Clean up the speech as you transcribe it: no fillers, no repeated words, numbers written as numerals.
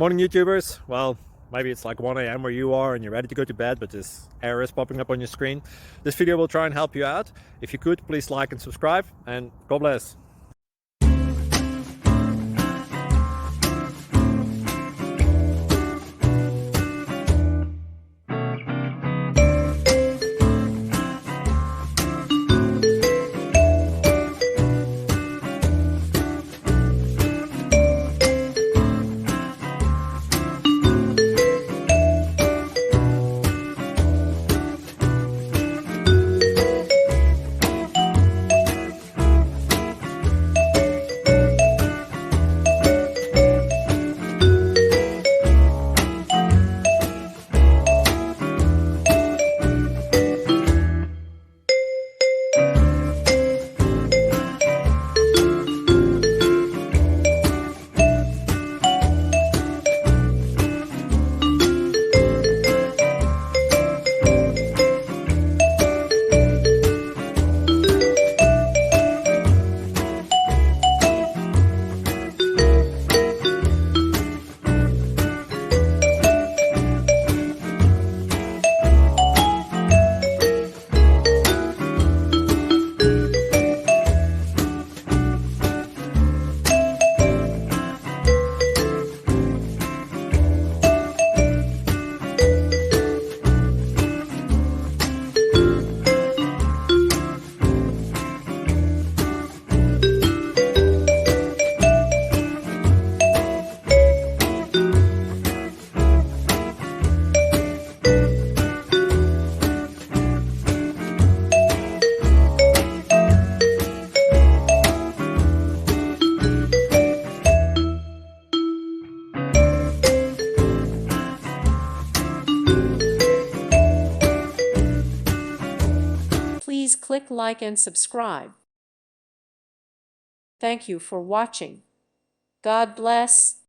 Morning YouTubers. Well, maybe it's like 1 a.m. where you are and you're ready to go to bed, but this error is popping up on your screen. This video will try and help you out. If you could, please like and subscribe, and God bless. Please click like and subscribe. Thank you for watching. God bless.